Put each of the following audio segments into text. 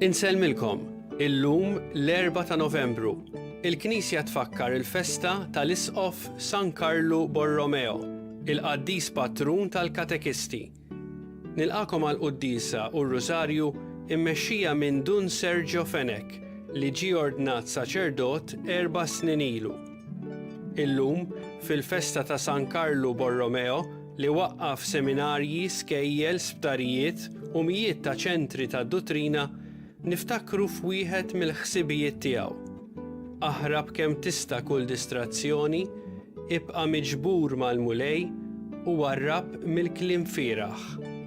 Insellmilkom, illum l-4 ta' Novembru, il-Knisja tfakkar il-festa tal-Isqof San Carlo Borromeo, il-Qaddis Patrun tal-Katekisti. Nilqakom għall-Quddisa u r-Rożarju immexxija minn Dun Sergio Fenech li ġie ordnat saċerdot 4 snin ilu. Illum, fil-festa ta' San Carlo Borromeo li waqqaf seminarji, skejjel, sptarijiet u mijiet ta' ċentri ta' dottrina niftakru f'wieħed mill-ħsibijiet tiegħu. Aħrab kemm tista' kull distrazzjoni, ibqa' miġbur mal-mulej u warrab mill-kliem fieraħ.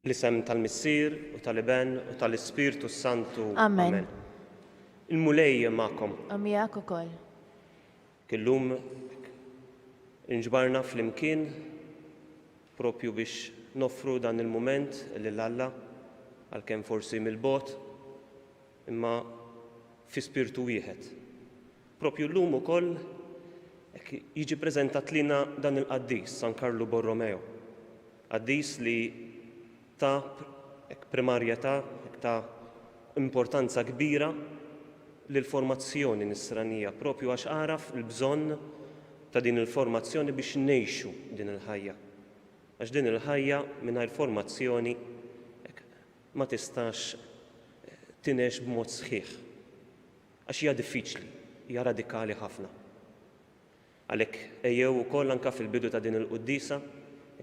L-isem tal-Missier u tal-Iben u tal-Ispirtu Santu. Amen. Il-mulej magħkom. Miegħek ukoll. Kellum inġbarna flimkien propju biex noffru dan il-mument lil Alla għalkemm forsi mill-bot imma fi spirtu wieħed. Propju llum ukoll jiġi preżentat lina dan il-Qaddis San Carlo Borromeo. Qaddis li ta' primarjetà, ta' importanza kbira lill-formazzjoni nisranija, propju għax għaraf il-bżonn ta' din il-formazzjoni biex ngħixu din il-ħajja. Għax din il-ħajja mingħajr formazzjoni ma tistax tinex b'mod sħiħ. Għax hija diffiċli, hija radikali ħafna. Għalhekk ejjew ukoll anke fil-bidu ta' din il-Quddisa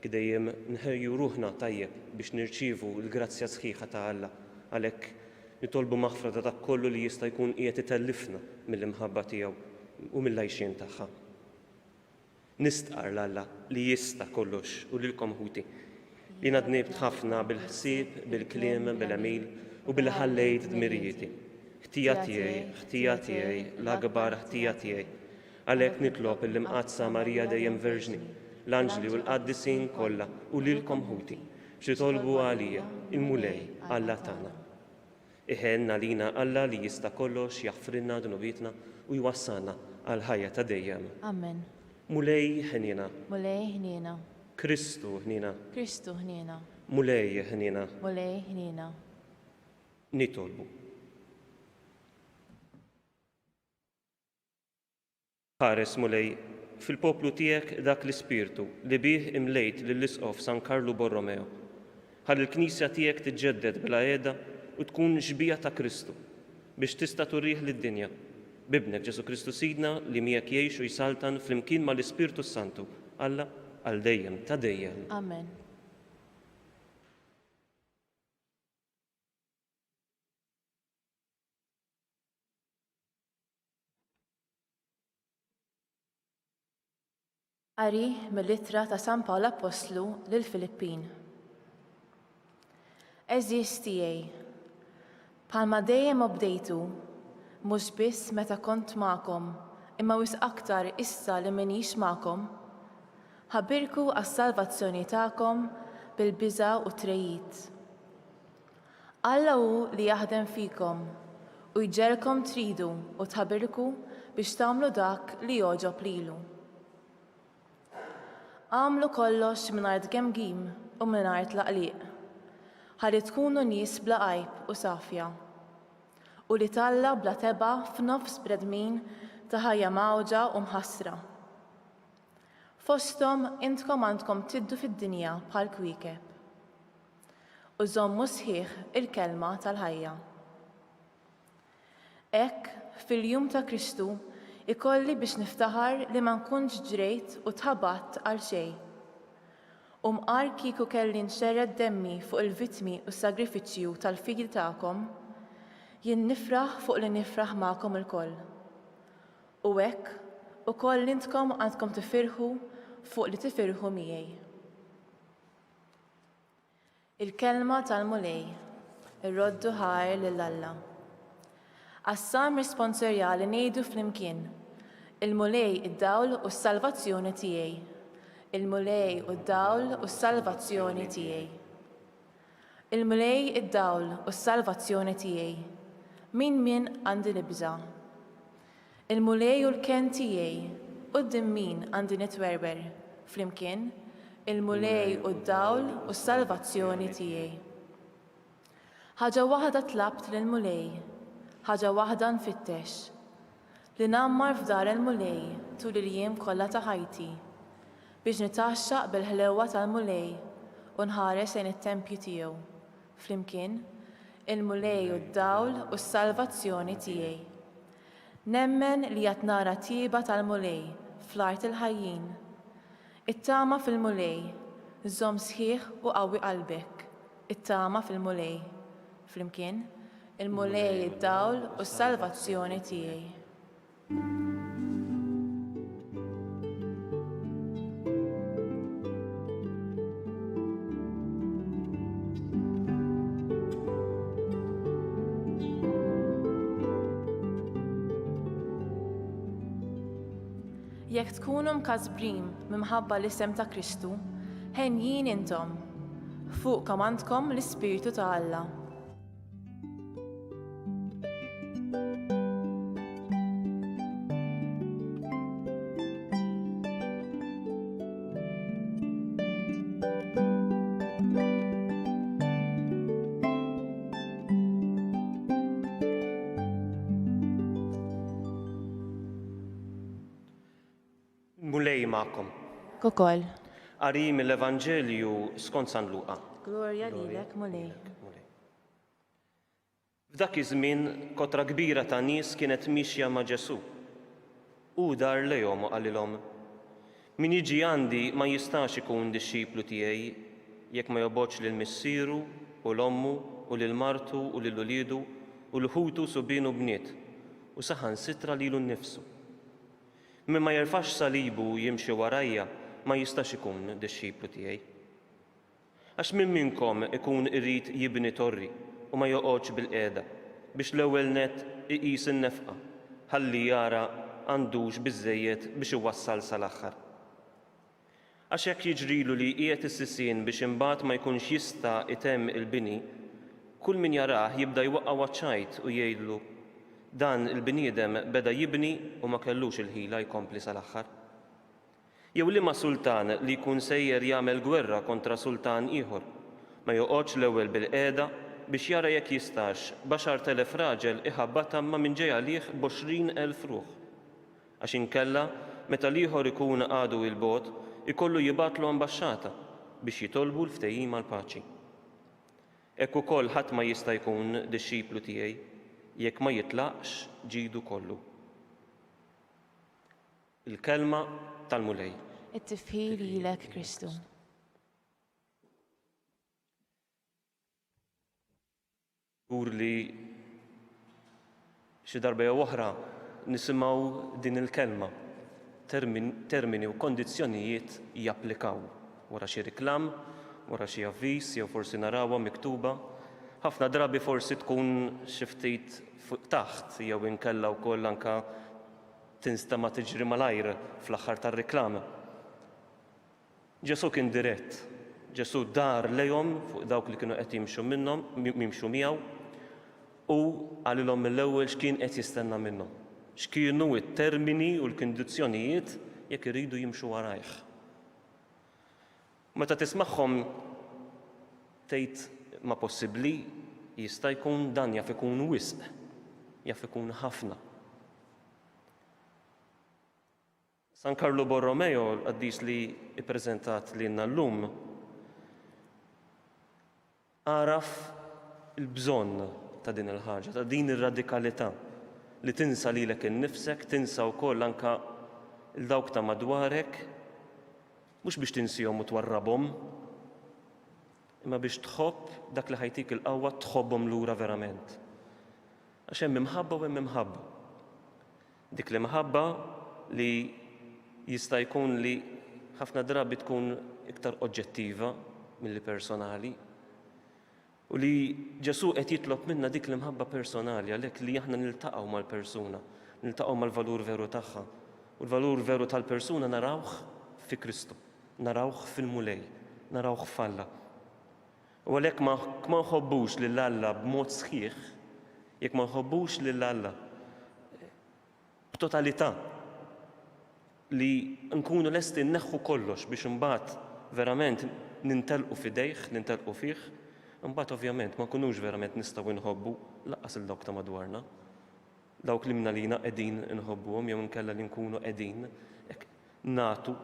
dejjem nħejju ruħna tajjeb biex nirċievu l-grazzja sħiħa ta' Alla. Għalhekk nitolbu maħfra ta' dak kollu li jista' jkun qiegħed itellifna mill-imħabba tiegħu u mill-għajxien tagħha. Nistqar l-Alla li jista' kollox u lilkom ħuti. Jiena dnibt ħafna bil-ħsieb, bil-kliem, bil-għamil u bil-ħallejt dmirijieti. Ħtija tiegħi, l-akbar ħtija tiegħi. Għalhekk nitlob il-imqazza Marija dejjem Verġni, l-anġli u l-qaddisin kollha u lilkom ħuti xi tolbu għalija il-mulej Alla tagħna. Iħenna lina Alla li jista' kollox jaħfrilna dnubitna u jwassalna għal ħajja ta' dejjem. Amen. Mulej ħniena. Mulej ħniena. Kristu ħniena. Kristu ħniena. Mulej ħniena. Mulej ħniena. Nitolbu. Ħares mulej fil-poplu tiegħek dak l-ispirtu li bih imlejt lill-Isqof San Carlo Borromeo. Ħalli l-Knisja tiegħek tiġġedded bla qiegħda u tkun xbija ta' Kristu biex tista' turih lid-dinja. Bibnek Ġesu Kristu Sidna li miegħek jgħix u jsaltan flimkien mal-Ispirtu Santu. Alla għal dejjem ta' dejjem. Amen. Qari mill-ittra ta' San Pawl Apostlu lill-Filippin. Eżis tiegħi, bħalma dejjem bdejtu, mhux biss meta kont magħkom, imma wisq aktar issa li m'iniex magħkom, ħabbirku għas-salvazzjoni tagħkom bil-biża' u trejjid. Alla hu li jaħdem fikom u jġerkom tridu u tħabbirku biex tagħmlu dak li jogħġob lilu. Għamlu kollox mingħajr gemgim u mingħajr tlaqliq, ħalli tkunu nies bla għajb u safja, u li talla bla teba f'nofs bredmin ta' ħajja mawġa u mħassra. Fosthom intkom għandkom tiddu fid-dinja bħal kwiekeb, u żommu sħiħ il-kelma tal-ħajja. Hekk fil-jum ta' Kristu ikolli biex niftaħar li ma nkunx ġrejt u tħabatt għal xejn. U mqar kieku kelli nxerred demmi fuq il-vittmi u s-sagrifiċċju tal-figli tagħkom, jien nifraħ fuq li nifraħ magħkom ilkoll. U hekk ukoll intkom għandkom tifirħu fuq li tifirħu miegħi. Il-kelma tal-mulej, ir-roddu ħajr lill-Alla. Għas-Salm responsorjali ngħidu flimkien, il-mulej id-dawl u s-salvazzjoni tiegħi. Il-mulej u d-dawl u s-salvazzjoni tiegħi. Il-mulej id-dawl u s-salvazzjoni tiegħi. Min għandi nibża. Il-mulej u l-ken tiegħi, quddiem min għandi nitwerber. Flimkien, il-mulej u d-dawl u s-salvazzjoni tiegħi. Ħaġa waħda tlabt lill-mulej, ħaġa waħda nfittex, li nammar f'dar il-mulej tul il-jiem kollha ta' ħajti, biex nitaxxaq bil-ħlewwa tal-mulej u nħares lejn it-tempju tiegħu. Flimkien, il-mulej u d-dawl u s-salvazzjoni tiegħi. Nemmen li qed nara tieba tal-mulej fl-art il-ħajjin. It-tama fil-mulej, żomm sħiħ u qawwi qalbek. It-tama fil-mulej. Flimkien, il-mulej id-dawl u s-salvazzjoni tiegħi. Jekk tkunu mkasbrin minħabba l-isem ta' Kristu, ħenjin intom, fuq kamandkom l-Ispiritu ta' Alla. Mulej ma'kom. Kokol. Qari mill-Evanġelju skont San Luqa. Glorja lilek, mulej. F'dak iż-żmien kotra kbira ta' nies kienet mixja ma' Ġesu. U dar lejhom u qalilhom: min jiġi għandi ma jistax ikun dixxiplu tiegħi jekk ma jobbogħx lil missieru u l-ommu u lil martu u lil uliedu u l-ħutu subien u bniet u saħansitra lilu nnifsu. Min ma jerfax salibu jimxi warajja ma jistax ikun dixxiplu tiegħi. Għax min minnkom ikun irid jibni torri u ma joqgħodx bil-qiegħda biex l-ewwel nett iqis in-nefqa ħalli jara għandux biżżejjed biex iwassal sal-aħħar. Għax hekk jiġrilu li qiegħed is-sissien biex imbagħad ma jkunx jista' itemm il-bini, kull min jarah jibda jwaqqa' waċċajt u jgħidlu: dan il-bniedem beda jibni u ma kellux il-ħila jkompli sal-aħħar. Jew liema sultan li jkun sejjer jagħmel gwerra kontra sultan ieħor ma joqgħodx l-ewwel bil-qiegħda biex jara jekk jistax b'10,000 raġel iħabbata ma minn ġej għalih b'20,000 ruħ. Għax inkella meta l-ieħor ikun għadu il-bogħod ikollu jibatlu ambaxxata biex jitolbu l-ftehim għall-paċi. Hekk ukoll ħadd ma jista' jkun dixxiplu tiegħi jekk ma jitlaqx ġidu kollu. Il-kelma tal-mulej. It-tifħir lilek, Kristu. Gur li xi darba jew oħra nisimgħu din il-kelma, termini u kondizzjonijiet japplikaw wara xi riklam, wara xi avviż jew forsi narawha miktuba. Ħafna drabi forsi tkun xi ftit fuq taħt jew inkella wkoll anke tinstema' tiġri malajr fl-aħħar tar-riklama. Ġesu kien dirett. Ġesu dar lejhom fuq dawk li kienu qed jimxu minnhom, jimxu miegħu u għalilhom mill-ewwel x'kien qed jistenna minnhom. X'kienu t-termini u l-kundizzjonijiet jekk iridu jimxu warajh. Meta tismagħhom tgħid ma possibbli jista' jkun dan jaf ikun wisq, jaf ikun ħafna. San Carlo Borromeo, l-qaddis li ippreżentat lilna llum, għaraf il-bżonn ta' din il-ħaġa, ta' din ir-radikalità li tinsa lilek innifsek, tinsa wkoll anke il-dawk ta' madwarek, mhux biex tinsihom u twarrabhom, imma biex tħobb dak li ħajtik il-qawwa tħobbhom lura verament. Għax hemm imħabba u hemm imħabba. Dik li imħabba li jista' jkun li ħafna drabi tkun iktar oġġettiva milli personali, U li Ġesu qed jitlob minna dik l-imħabba personali għalhekk li aħna niltaqgħu mal-persuna, niltaqgħu mal-valur veru tagħha. U l-valur veru tal-persuna narawh fi Kristu, narawh fil-mulej, narawh f'Alla. U għalhekk ma nħobbux lil Alla b'mod sħiħ, jekk ma nħobbux lil Alla b'totalità li nkunu lesti nneħħu kollox biex imbagħad verament nintelqu f'idejh, nintelqu fih, imbagħad ovvjament ma nkunux verament nistgħu nħobbu lanqas il-dawk ta' madwarna. Dawk li mnalina qegħdin inħobbuhom jew inkella li nkunu qegħdin nagħtu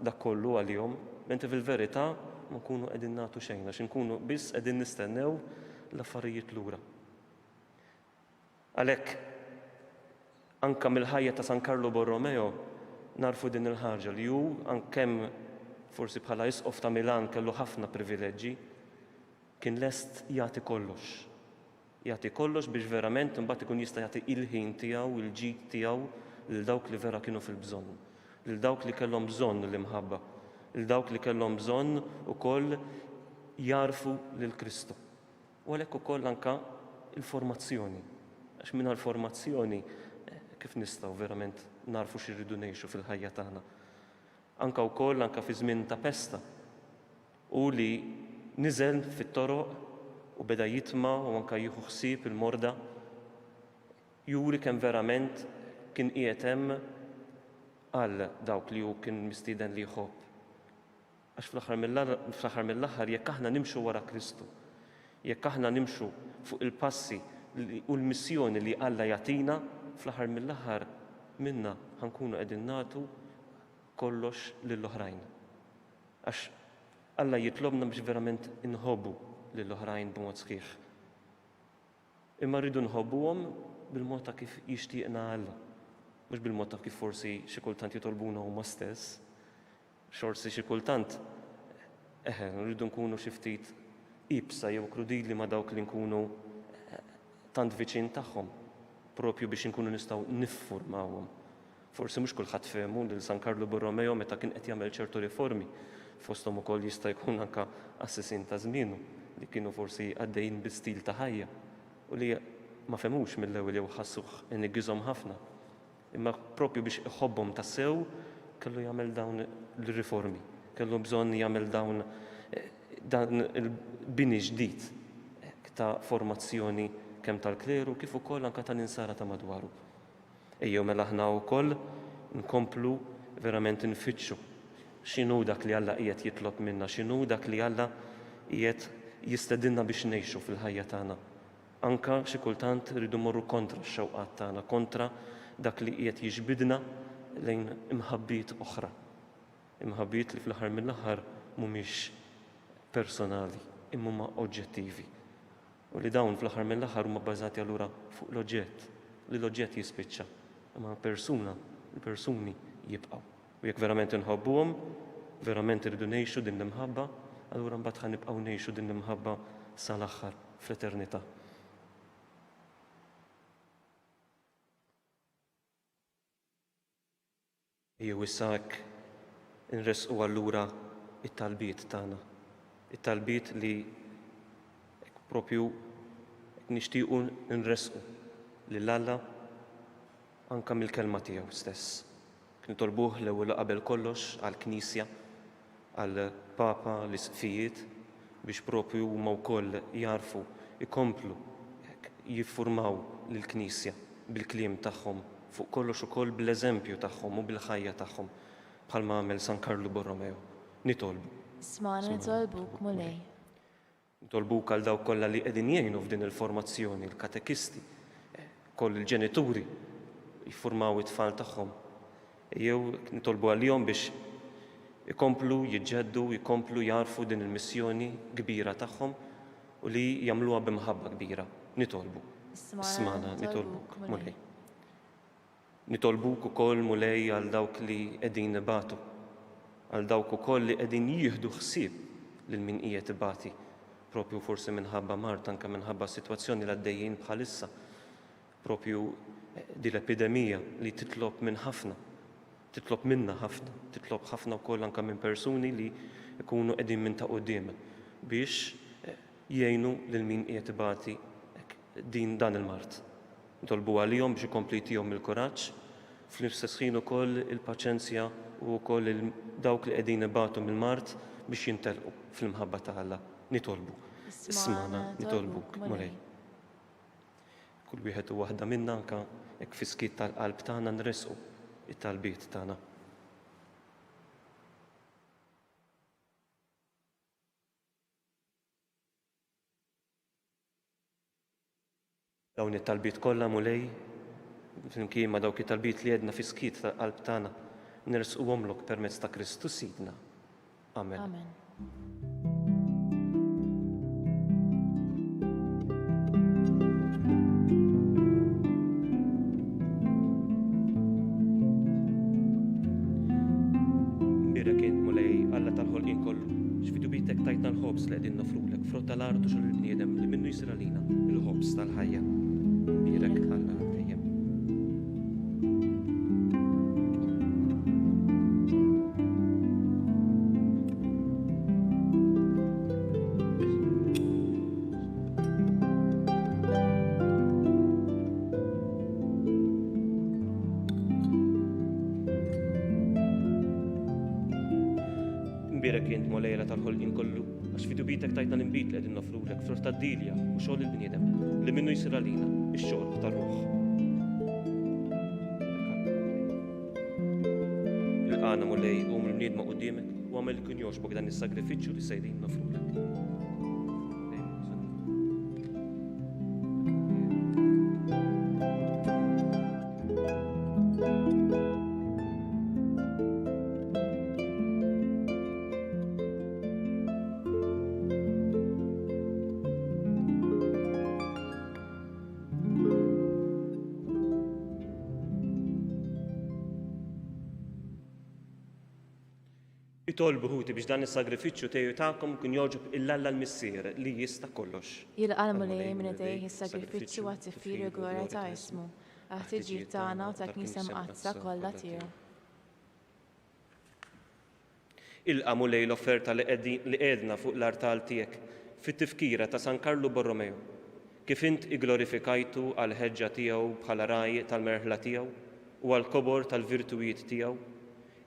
dak kollu għalihom, mentre fil-verità ma nkunu qegħdin nagħtu xejn għax inkunu biss qegħdin nistennew l-affarijiet lura. Għalhekk anke mill-ħajja ta' San Carlo Borromeo narfu din il-ħaġa li hu ankemm forsi bħala Isqof ta' Milan kellu ħafna privileġġi, kien lest jagħti kollox. Jagħti kollox biex verament imbagħad ikun jista' jagħti il-ħin tiegħu, il-ġid tiegħu lil dawk li vera kienu fil-bżonn, lil dawk li kellhom bżonn l-imħabba, lil dawk li kellhom bżonn ukoll jarfu lil Kristu. U għalhekk ukoll anke il-formazzjoni. Għax mingħajr formazzjoni kif nistgħu verament narfu x'irridu ngħixu fil-ħajja tagħna. Anke wkoll anke fi żmien ta' pesta u li niżel fit-toroq u beda jitma' u anke jieħu ħsieb il-morda juri kemm verament kien qiegħed hemm għal dawk li hu kien mistieden li jħobb. Għax fl-aħħar mill-aħħar jekk aħna nimxu wara Kristu, jekk aħna nimxu fuq il-passi u l-missjoni li Alla jagħtina, fl-aħħar mill-aħħar minna ħankunu qegħdin nagħtu kollox lill-oħrajn. Għax Alla jitlobna biex verament inħobbu lill-oħrajn b'mod sħiħ. Imma rridu nħobbuhom bil-mod ta' kif jixtieqna Alla, mhux bil-mod ta' kif forsi xi kultant jitolbuna huma stess. Xorsi xi kultant rridu nkunu xi ftit ibsa jew krudili ma' dawk li nkunu tant viċin tagħhom, propju biex inkunu nistgħu niffurmawhom. Forsi mhux kulħadd fehmu lil San Carlo Borromeo meta kien qed jagħmel ċertu riformi, fosthom ukoll jista' jkun anke assessin ta' żmienu li kienu forsi għaddejjin bi stil ta' ħajja u li ma femux mill-ewwel jew ħassuh iniggiżhom ħafna. Imma propju biex iħobbhom tassew kellu jagħmel dawn l-riformi, kellu bżonn jagħmel dan il-bini ġdid ta' formazzjoni kemm tal-kleru kif ukoll anke tal-insara ta' madwaru. Ejjew mela aħna wkoll nkomplu verament nfittxu x'inhu dak li Alla qiegħed jitlob minna, x'inhu dak li Alla qiegħed jistedinna biex ngħixu fil-ħajja tagħna. Anke xi kultant rridu morru kontra x-xewqat tagħna, kontra dak li qiegħed jiġbidna lejn imħabbiet oħra. Imħabbiet li fl-aħħar mill-aħħar mhumiex personali, imma huma oġġettivi. U li dawn fl-aħħar mill-aħħar huma bbażati allura fuq l-oġġett, li l-oġġett jispiċċa, imma il-persuni jibqgħu. U jekk verament inħobbuhom, verament irridu ngħixu din l-imħabba, allura mbagħad ħanibqgħu ngħixu din l-imħabba sal-aħħar fl-eternità. Jew issa hekk inresqu allura it-talbiet tagħna. It-talbiet li propju nixtiequ nresqu lil Alla anke mill-kelma tiegħu stess. Nitolbuh l-ewwel qabel kollox għall-Knisja, għall-Papa, l-Isqfijiet biex propju huma wkoll jarfu ikomplu jiffurmaw lill-Knisja bil-kliem tagħhom fuq kollox ukoll bl-eżempju tagħhom u bil-ħajja tagħhom bħalma għamel San Carlo Borromeo. Nitolbu. Isma'na nitolbuk mulej. Nitolbuk għal dawk kollha li qegħdin jgħinu f'din il-formazzjoni, il-katekisti, koll il-ġenituri jiffurmaw it-tfal tagħhom. Jew nitolbu għalihom biex ikomplu jiġġeddu, ikomplu jarfu din il-missjoni kbira tagħhom u li jagħmluha b'imħabba kbira. Nitolbu. Isma'na nitolbuk mulej. Nitolbuk ukoll mulej għal dawk li qegħdin ibatu, għal dawk ukoll li qegħdin jieħdu ħsieb lil min qiegħed ibati, propju forsi minħabba mart anke minħabba sitwazzjoni li għaddejjin bħalissa, propju din l-epidemija li titlob minn ħafna, titlob minna ħafna, titlob ħafna wkoll anke minn persuni li jkunu qegħdin minn ta' quddiem biex jgħinu lil min qiegħed ibati dan il-mart. Nitolbu għalihom biex ikomplitihom il-kuraġġ, fl-istess ħin ukoll il-paċenzja u wkoll dawk li qegħdin ibatu mill-mart biex jintelqu fl-imħabba ta' Alla. Nitolbu. Ismana nitolbuk mulej. Kull wieħed u waħda minna anke hekk fi skiet tal-qalb tagħna nresqu it-talbiet tagħna. Dawn it-talbiet kollha mulej, flimkien ma' dawk it-talbiet li għedna fi skiet tal-qalb tagħna nirrisquhomlok permezz ta' Kristus Sidna. Amen. Amen. Tajtna l-ħobs li qegħdin nofrulek frott tal-artu xogħol il-bniedem li minnu jsir għalina il-ħobs tal-ħajja. Birek Alla dejjem. Birek int molejla tal-ħolqien kollu, għax fi dubitek tajtna l-imbit li qegħdin nofrulek frott tad-dilja u xogħol il-bniedem li minnu jsir għalina ix-xogħol tar-ruħ. Il-qana mulej u mill-bniedma quddiemek u għamel kien jogħġbok dan is-sagrifiċċju li sejrin nofrulek. Itolbu ħuti biex dan is-sagrifiċċju tiegħu tagħkom kien jogħġob il-Alla l-Missier li jista' kollox. Jilqalmu li minn idejh is-sagrifiċċju għat-tifir il-glorja ta' ismu, għat-tiġir tagħna u ta' Knisja mqazza kollha tiegħu. Ilqamu lej l-offerta li qiegħdna fuq l-artal tiegħek fit-tifkira ta' San Carlo Borromeo, kif int iglorifikajtu għal ħeġġa tiegħu bħala raj tal-merħla tiegħu u għal kobor tal-virtujiet tiegħu.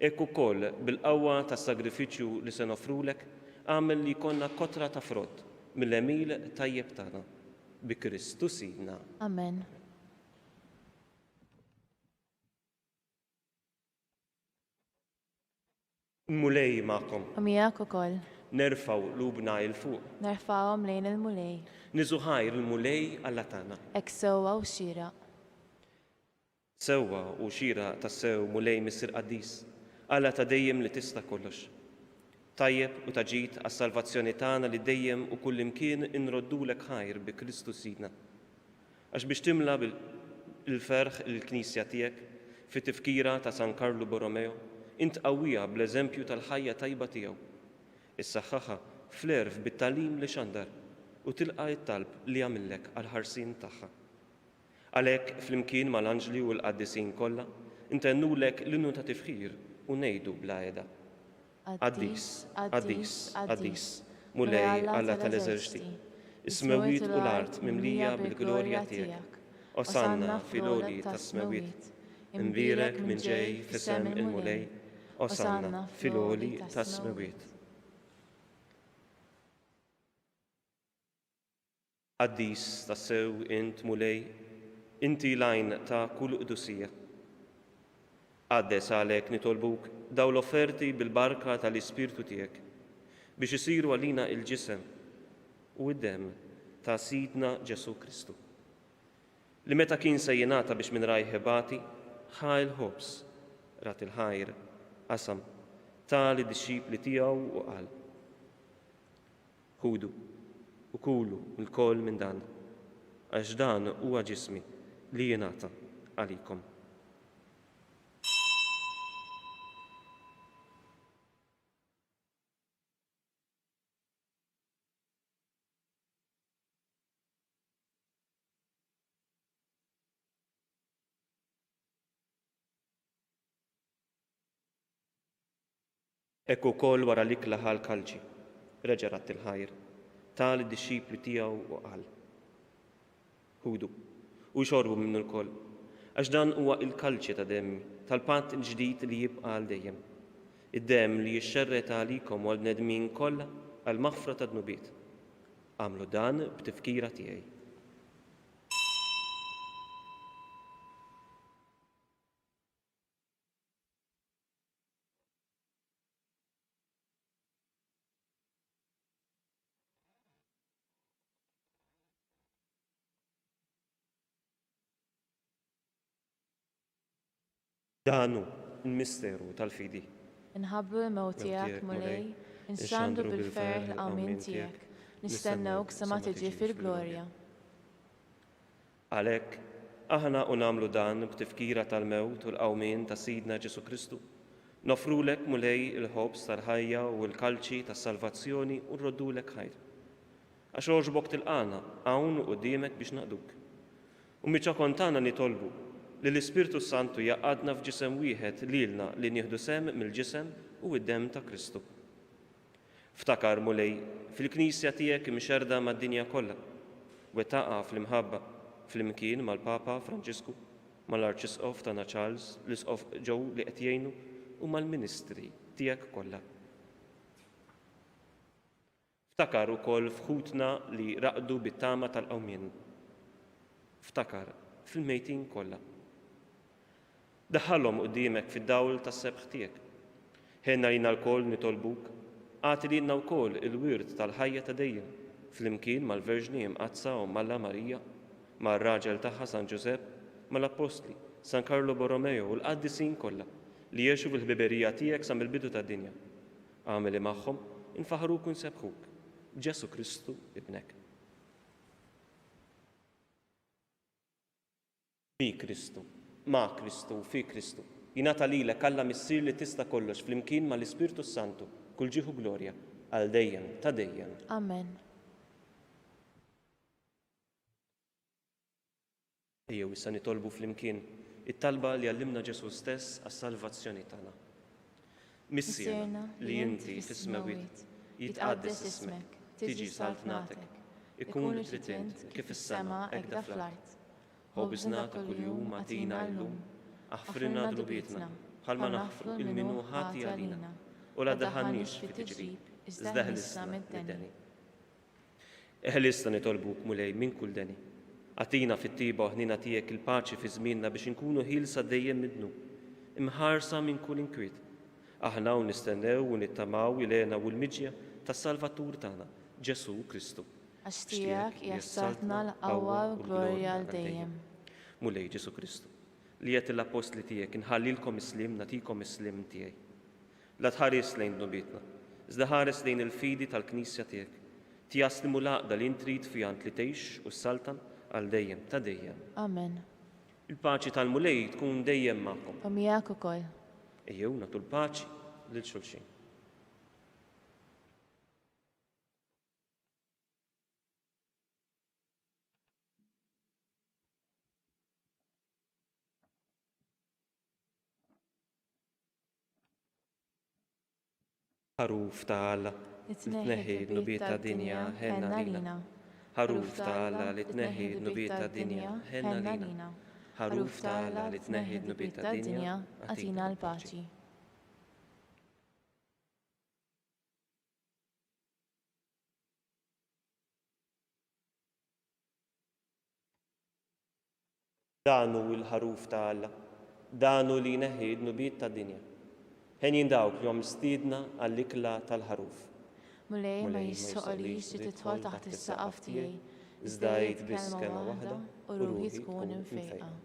Ekk ukoll bil-qawwa tas-sagrifiċċju li se nofrulek għamel li jkollna kotra ta' frott mill-emil tajjeb tagħna bi Kristu Sidna. Amen. Mulej magħkom. Miegħek ukoll. Nerfgħu lubna il fuq. Nerfgħuhom lejn il-mulej. Niżuħajr il-mulej Alla tagħna. Hekk sewwa u xieraq. Sewwa u xira tas-sew mulej Missier Qaddis. Alla ta' dejjem li tista' kollox. Tajjeb u taġid għas-salvazzjoni tagħna li dejjem u kull imkien inroddulek ħajr bi Kristu Sidna. Għax biex timla bil-ferħ il-Knisja tiegħek fit-tifkira ta' San Carlo Borromeo, int qawwija bl-eżempju tal-ħajja tajba tiegħu. Issaħħaħha fl-erf bit-talim li xandar u tilqa' it-talb li għamillek għall-ħarsien tagħha. Għalhekk flimkien mal-anġli u l-qaddisin kollha intennulek l-innu ta' tifħir u ngħidu bla għeda. Qaddis, Qaddis, Qaddis, mulej Alla tal-eżerċti, is-smewiet u l-art mimlija bil-glorja tiegħek. Osanna fil-għoli tas-smewiet, imbirek minn ġej f'isem il-mulej, osanna fil-għoli tas-smewiet. Qaddis tas-sew int mulej, inti lajn ta' kull qdusija. Għaddes għalhekk nitolbuk daw l-offerti bil-barka tal-Ispirtu tiegħek biex isiru għalina il-ġisem u d-dem ta' Sidna Ġesu Kristu. Li meta kien se jingħata biex minn rajh ħebati, ħa il-ħobs, rat il-ħajr, qasam, tali disċipli tiegħu u qal. Ħudu u kulu l-koll minn dan, għax dan huwa ġismi li jingħata għalikom. Ekk ukoll wara l-ikla ħal kalġi, reġa' rat il-ħajr, ta' lid-dixxipli tiegħu u qal: Ħudu u xorbu minnu l-koll, għax dan huwa il-kalċi ta' demmi tal-patt il-ġdid li jibqa' għal dejjem. Id-demm li jixxerret għalikom u għall-bnedmin kollha għal maħfra ta' dnubiet. Għamlu dan b'tifkira tiegħi. Danu il-misteru tal-fidi. Inħabbu l-mewtijak mulej, inxandru bil-ferħ l-għamin tijak, nistennewk sa ma tiġi fil-glorja. Għalhekk, aħna nagħmlu dan b'tifkira tal-mewt u l-qawmien ta' Sidna Ġesu Kristu. Nofrulek mulej il-ħobs tal-ħajja u l-kalċi tas-salvazzjoni u nroddulek ħajr. Għax oġbok tilqana hawn quddiemek biex naqduk. U miċċa kontana nitolbu li l-Ispirtu Santu jaqadna f'ġisem wieħed lilna li nieħdu sem mill-ġisem u d-demm ta' Kristu. Ftakar mulej fil-Knisja tiegħek imxerda mad-dinja kollha u taqa' fl-imħabba fl-imkien mal-Papa Franġisku, mal-Arċisqof tagħna Charles, l-Isqof Joe li qed jgħinu u mal-Ministri tiegħek kollha. Ftakar ukoll f'ħutna li raqdu bit-tama tal-qawmien. Ftakar fil-mejtin kollha. Daħħalhom quddiemek fid-dawl tas-sebħ tiegħek. Ħenna lina lkoll nitolbuk, għati lilna wkoll il-wirt tal-ħajja ta' dejjem, flimkien mal-Verġni imqazza u Malla Marija, mar-raġel tagħha San Ġusepp, mal-Apostli, San Carlo Borromeo u l-qaddisin kollha li jgħixu fil-ħbiberija tiegħek sa mill-bidu tad-dinja. Għameli magħhom infaħruk u nsebħuk b'Ġesu Kristu ibnek. Bi Kristu, ma' Kristu u fi Kristu, jingħata lilek Alla missier li tista' kollox flimkien mal-Ispirtu Santu kull ġieħu glorja għal dejjem ta' dejjem. Amen. Ejjew issa nitolbu flimkien it-talba li għallimna Ġesu stess għas-salvazzjoni tagħna. Missierna li inti fis-smawiet jitqaddes ismek, tiġi saltnatek, ikun tritint kif is-sema hekk da fl-art. Ħobżna ta' kuljum għatina llum, aħfrilna drubietna, bħalma naħfru il-minu ħati għalina, u la daħannix fit tiġrib, iżda ħlisna mid-deni. Eħlisna nitolbuk mulej minn kull deni. Għatina fit-tiba ħnina tiegħek il-paċi fi żmienna biex inkunu ħilsa dejjem midnu, imħarsa minn kull inkwiet. Aħna u nistennew u nittamaw ilena u l-miġja tas-Salvatur tagħna, Ġesu Kristu. Għax tiegħek jassaltna l-qawwa u glorja għal dejjem. Mulej Ġesu Kristu, li qed l-apostli tiegħek inħallilkom islim nagħtikom islim tiegħi. La tħares lejn dnubietna, iżda ħares lejn il-fidi tal-Knisja tiegħek. Tjaslimu l-għaqda li intrid fiha li tgħix u s-saltan għal dejjem ta' dejjem. Amen. Il-paċi tal-mulej tkun dejjem magħkom. U miegħek ukoll. Ejjew nagħtu l-paċi lil xulxin. Ħaruf ta' Alla li tneħħi d-nubiet ta' dinja ħenna lina. Ħaruf ta' Alla li tneħħi d-nubiet ta' dinja ħenna lina. Ħaruf ta' Alla li tneħħi d-nubiet ta' dinja għatina l-paċi. Danu l-ħaruf ta' Alla, danu li neħi d-nubiet ta' dinja. Ħen jindawk li jom stidna għall-ikla tal-ħaruf. Mulej ma jissoqlix li titħol taħt is-saqaf tiegħi, iżda jgħid biss kelma waħda u ruħi tkun imfejqa.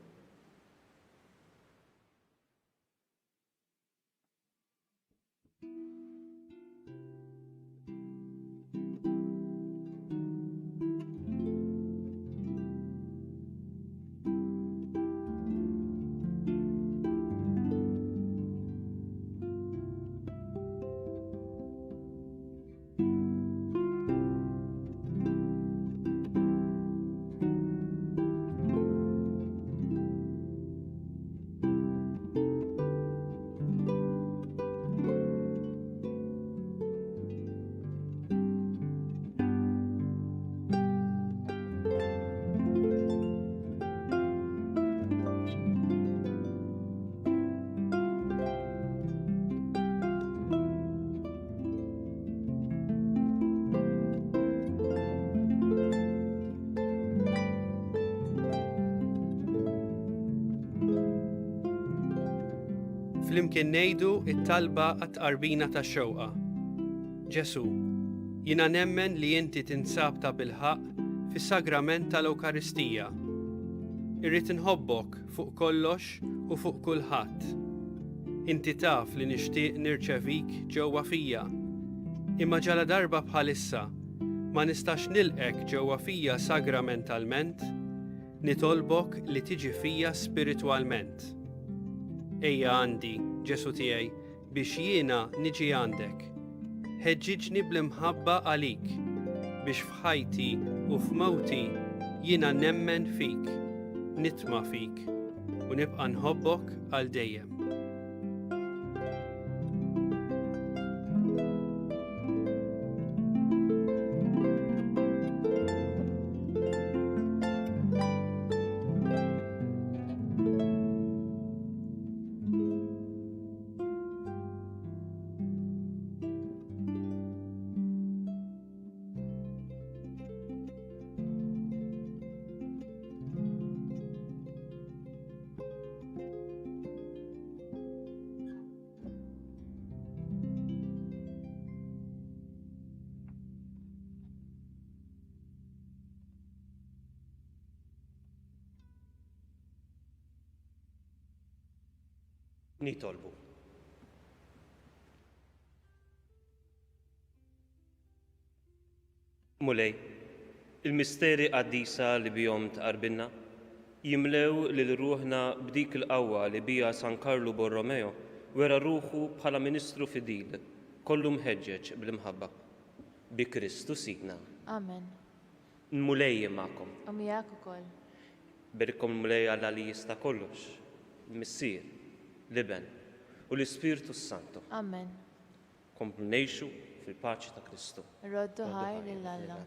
Flimkien ngħidu it-talba għat-qarbina tax-xewqa. Ġesu, jiena nemmen li inti tinsab ta' bilħaq fis-sagrament tal-Ewkaristija. Irrid inħobbok fuq kollox u fuq kulħadd. Inti taf li nixtieq nirċevik ġewwa fija. Imma ġala darba bħalissa ma nistax nilqek ġewwa fija sagramentalment, nitolbok li tiġi fija spiritwalment. Ejja għandi, Ġesu tiegħi, biex jiena niġi għandek. Ħeġġiġni bl-imħabba għalik, biex f'ħajti u f'mewti jiena nemmen fik, nitma' fik u nibqa' nħobbok għal dejjem. Nitolbu. Mulej, il-misteri qaddisa li bihom tqarbilna jimlew lil ruħna b'dik il-qawwa li bija San Carlo Borromeo wera ruħu bħala Ministru fidil, kollu mħeġġeġ bl-imħabba. Bi Kristu sidna. Amen. Mulej magħkom. U miegħek ukoll. Berkom mulej Alla li jista' kollox, il-Missier, l-Iben u l-Ispirtu Santu. Amen. Komplu ngħixu fil-paċi ta' Kristu. Roddu ħaj lil Alla.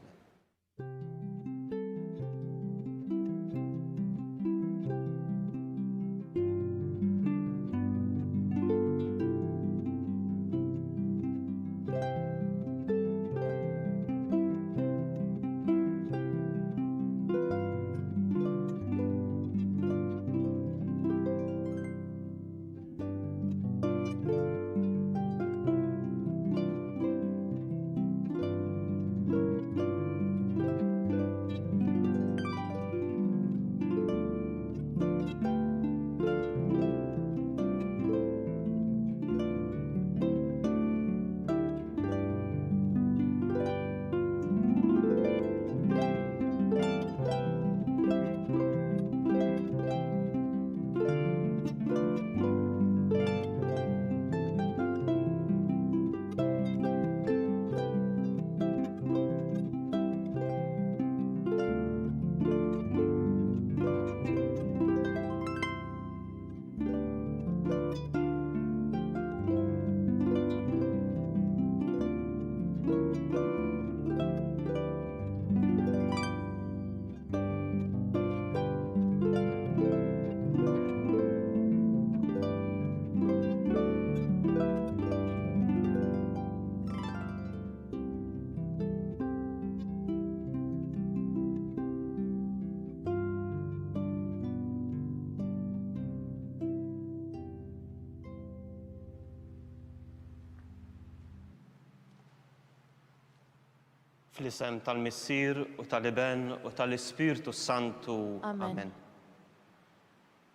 Fl-isem tal-Missier u tal-Iben u tal-Ispirtu Santu. Amen.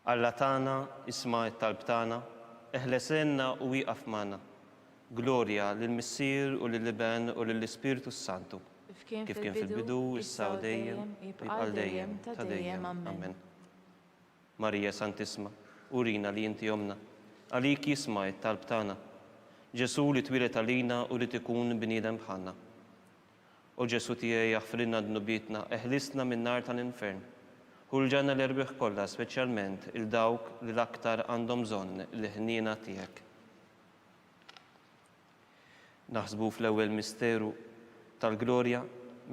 Alla tagħna isma' t-talb tagħna, eħlesenna u wieqaf magħna. Glorja lill-Missier u lill-Iben u lill-Ispirtu Santu. Kif kien fil-bidu, issa u dejjem, jibqal dejjem, ta' dejjem. Amen. Marija Santisma, urina li inti omna, għalik jisma' t-talb tagħna. Ġesu li twilet għalina u li tikun bniedem bħalna. U Ġesu tiegħi jaħfrilna d-nubitna, eħlisna minn nar tal-infern. Ħulġana l-erbieħ kollha, speċjalment il-dawk li l-aktar għandhom bżonn l-ħniena tiegħek. Naħsbu fl-ewwel misteru tal-glorja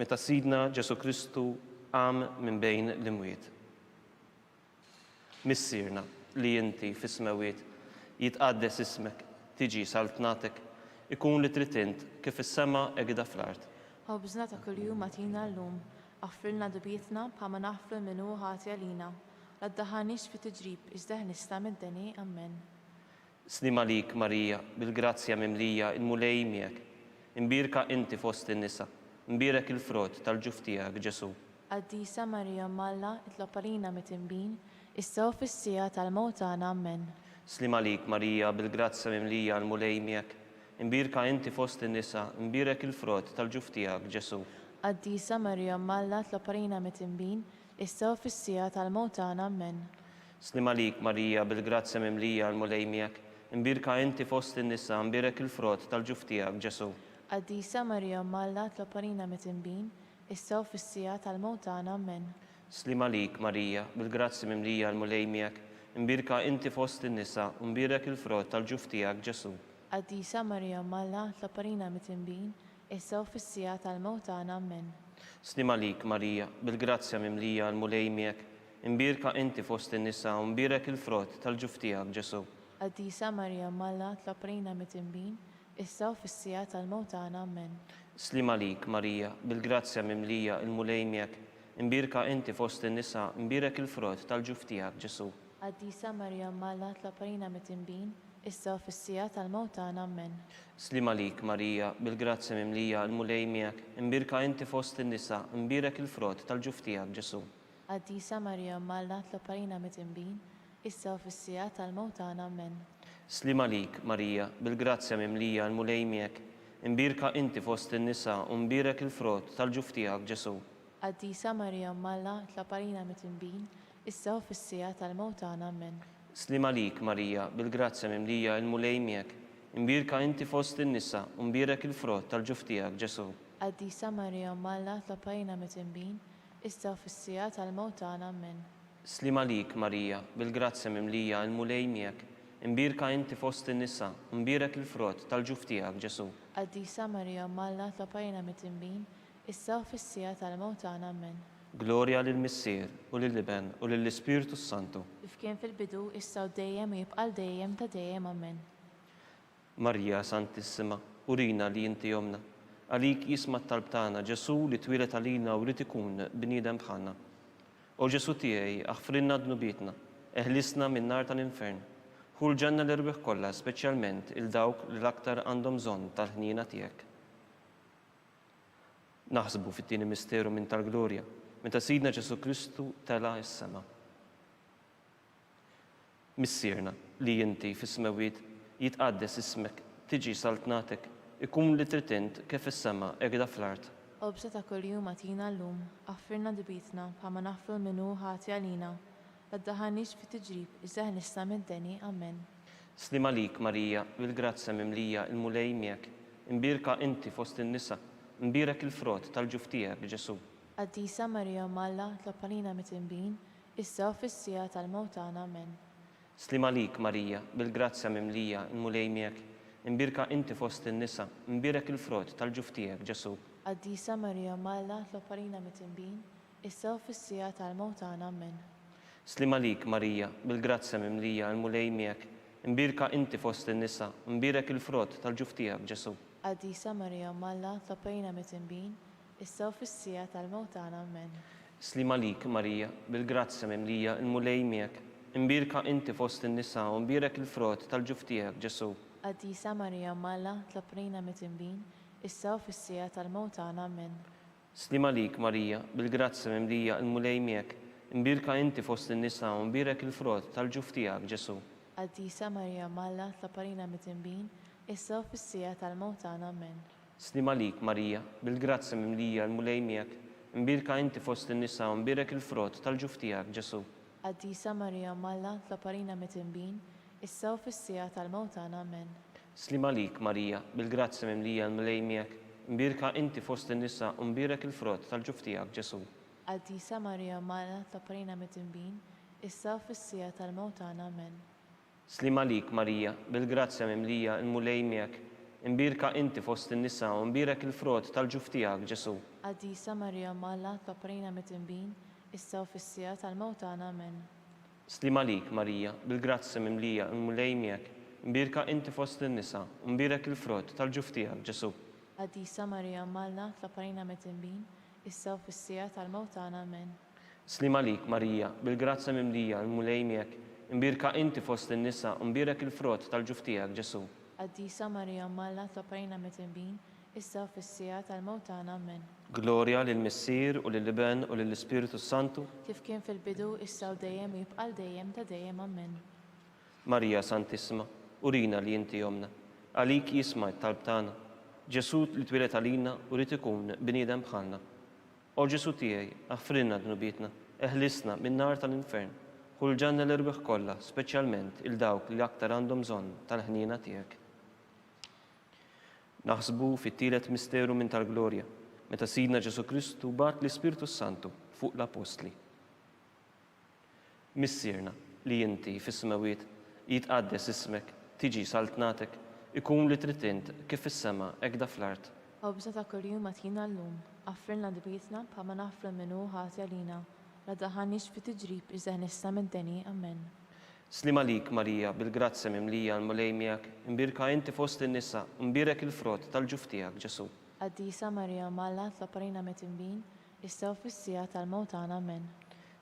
meta Sidna Ġesu Kristu qam minn bejn l-imwiet. Missierna li inti fis-smawiet jitqaddes ismek, tiġi saltnatek, ikun li trid int kif is-sema egda fl-art. Ħobżna ta' kuljum għatina llum, għaffrilna dubietna bħalma naħfru minnu ħati għalina. La ddaħħalniex fi tiġrib, iżda ħnista mid-deni, amen. Slim għalik Marija, bil-grazzja mimlija il-mulej miegħek. Imbirka inti fost in-nisa, imbirek il-frott tal-ġuf tiegħek Ġesu. Qaddisa Marija Malla, itlob għalina mitimbin, issa u fis-sija tal-mewt tagħna. Amen. Slim għalik Marija, bil-grazzja mimlija il-mulej miegħek. Imbirka inti fost in-nisa, imbirek il-frott tal-ġuf tiegħek Ġesu. Qaddisa Marija Malla, itlob għalina mitimbin, issa u fis-sija tal-mewt tagħna. Amen. Slim għalik Marija, bil-grazzja mimlija il-mulej miegħek. Imbirka inti fost in-nisa, imbirek il-frott tal-ġuf tiegħek Ġesu. Qaddisa Marija Malla, itlob għalina mitimbin, issa u fis-sija tal-mewt tagħna. Amen. Slim għalik Marija, bil-grazzja mimlija il-mulej miegħek. Imbirka inti fost in-nisa, imbirek il-frott tal-ġuf tiegħek Ġesu. Qaddisa Marija Malla, itlob għalina mitimbin, issa u fis-sija tal-mewt tagħna. Amen. Slim għalik Marija, bil-grazzja mimlija il-mulej miegħek. Imbirka inti fost in-nisa, imbirek il-frott tal-ġuf tiegħek Ġesu. Qaddisa Marija Malla, itlob għalina mitimbin, issa u fis-sija tal-mewt tagħna. Amen. Slim għalik Marija, bil-grazzja mimlija il-mulej miegħek. Imbirka inti fost in-nisa, imbirek il-frott tal-ġuf tiegħek Ġesu. Qaddisa Marija Malla, itlob għalina mitimbin, issa u fis-sija tal-mewt tagħna. Amen. Slim għalik Marija, bil-grazzja mimlija il-mulej miegħek. Imbirka inti fost in-nisa, imbirek il-frott tal-ġuf tiegħek Ġesu. Qaddisa Marija Malla, itlob għalina mitimbin, issa u fis-sija tal-mewt tagħna. Amen. Slim għalik Marija, bil-grazzja mimlija il-mulej miegħek. Imbirka inti fost in-nisa, imbirek il-frott tal-ġuf tiegħek Ġesu. Qaddisa Marija Malla, itlob għalina mitimbin, issa u fis-sija tal-mewt tagħna. Amen. Slim għalik Marija, bil-grazzja mimlija il-mulej miegħek. Imbirka inti fost in-nisa, imbirek il-frott tal-ġuf tiegħek Ġesu. Qaddisa Marija Malla, itlob għalina mitimbin, issa u fis-sija tal-mewt tagħna. Amen. Slim għalik Marija, bil-grazzja mimlija il-mulej miegħek. Imbirka inti fost in-nisa, imbirek il-frott tal-ġuf tiegħek Ġesu. Qaddisa Marija Malla, itlob għalina mitimbin, issa u fis-sija tal-mewt tagħna. Amen. Glorja lill-Missier u lill-Iben u lill-Ispiritu Santu. Kif kien fil-bidu, issa u dejjem u jibqa' dejjem ta' dejjem. Amen. Marija Santissima, urina li inti jomna. Għalik jisma' t-talb tagħna Ġesu li twilet għalina u rid ikun bniedem bħalna. O Ġesu tiegħi, aħfrinna dnubietna, eħlisna min-nar tal-infern. Hu l-ġenna l-irbeħ kollha, speċjalment il-dawk li l-aktar għandhom bżonn tal-ħnina tiegħek. Naħsbu fit-tieni misteru minn tal-glorja, meta Sidna Ġesu Kristu tela s-sema. Missierna li inti fis-smewiet jitqaddes ismek, tiġi saltnatek, ikun li tritint kif is-sema egda fl-art. Obsa ta' kuljum għatina llum, aħfirna dibitna bħalma naħfru l-minu ħati għalina. Għaddaħanix fit tiġrib, iżda nista' mid-deni. Amen. Slim għalik Marija, bil-grazzja mimlija il-mulej miegħek. Imbirka inti fost in-nisa, imbirek il-frott tal-ġuf tiegħek Ġesu. Qaddisa Marija Malla, itlob għalina mitimbin, issa u fis-sija tal-mewt tagħna. Amen. Slim għalik Marija, bil-grazzja mimlija il-mulej miegħek. Imbirka inti fost in-nisa, imbirek il-frott tal-ġuf tiegħek Ġesu. Qaddisa Marija Malla, itlob għalina mitimbin, issa u fis-sija tal-mewt tagħna. Amen. Slim għalik Marija, bil-grazzja mimlija il-mulej miegħek. Imbirka inti fost in-nisa, imbirek il-frott tal-ġuf tiegħek Ġesu. Qaddisa Marija Malla, itlob għalina mitimbin, issa u fis-sija tal-mewt tagħna. Amen. Slim għalik Marija, bil-grazzja mimlija il-mulej miegħek. Imbirka inti fost in-nisa, imbirek il-frott tal-ġuf tiegħek Ġesu. Qaddisa Marija Malla, itlob għalina mitimbin, issa u fis-sija tal-mewt tagħna. Amen. Slim għalik Marija, bil-grazzja mimlija il-mulej miegħek. Imbirka inti fost in-nisa, imbirek il-frott tal-ġuf tiegħek Ġesu. Qaddisa Marija Malla, itlob għalina mitimbin, issa u fis-sija tal-mewt tagħna. Amen. Slim għalik Marija, bil-grazzja mimlija il-mulej miegħek. Imbirka inti fost in-nisa, imbirek il-frott tal-ġuf tiegħek Ġesu. Qaddisa Marija Malla, itlob għalina mitimbin, issa u fis-sija tal-mewt tagħna. Amen. Slim għalik Marija, bil-grazzja mimlija il-mulej miegħek. Imbirka inti fost in-nisa, imbirek il-frott tal-ġuf tiegħek Ġesu. Qaddisa Marija Malla, itlob għalina mitimbin, issa u fis-sija tal-mewt tagħna. Amen. Slim għalik Marija, bil-grazzja mimlija il-mulej miegħek. Imbirka inti fost in-nisa, imbirek il-frott tal-ġuf tiegħek Ġesu. Qaddisa Marija Malla, itlob għalina mitimbin, issa u fis-sija tal-mewt tagħna. Amen. Slim għalik Marija, bil-grazzja mimlija il-mulej miegħek. Imbirka inti fost in-nisa, imbirek il-frott tal-ġuf tiegħek Ġesu. Qaddisa Marija Malla, itlob għalina mitimbin, issa u fis-sija tal-mewt tagħna. Amen. Slim għalik Marija, bil-grazzja mimlija il-mulej miegħek. imbirka inti fost in-nisa u mbirek il-frott tal-ġuf tiegħek Ġesu. Qaddisa Marija Malla tlaparina mit-tinbin, issa u fis-sija tal-mewt tagħna. Amen. Glorja lill-Missier u lill-Iben u lill-Ispiritu Santu. Kif kien fil-bidu, issa u dejjem u jibqal dejjem ta' dejjem. Amen. Marija Santissima, urina li inti jomna, għalik jisma' t-talb tagħna. Ġesu li twilet għalina u rrid ikun bniedem bħalna. O Ġesu tiegħi, aħfrinna dnubietna, eħlisna min-nar tal-infern, kull ġanna l-irbeħ kollha, speċjalment il-dawk li aktar għandhom bżonn tal-ħnina tiegħek. Naħsbu fit-tielet misteru minn tal-glorja, meta Sidna Ġesu Kristu bat l-Ispiritu Santu fuq l-Apostli. Missierna li inti fis-smawiet jitqaddes ismek, tiġi saltnatek, ikun li tritint kif fis-sema hekk da fl-art. Obża ta' kuljum matina l-lum, affrilna dbietna bħalma nafra minnu ħati għalina, la daħanix fi tiġrib iżda nista mid-deni. Amen. Slim għalik Marija bil-grazzja mimlija l-mulej miegħek, imbirka inti fost in-nisa, imbirek il-frott tal-ġuf tiegħek Ġesu. Qaddisa Marija Malla tlaparina mit-tinbin, issa u fis-sija tal-mewt tagħna. Amen.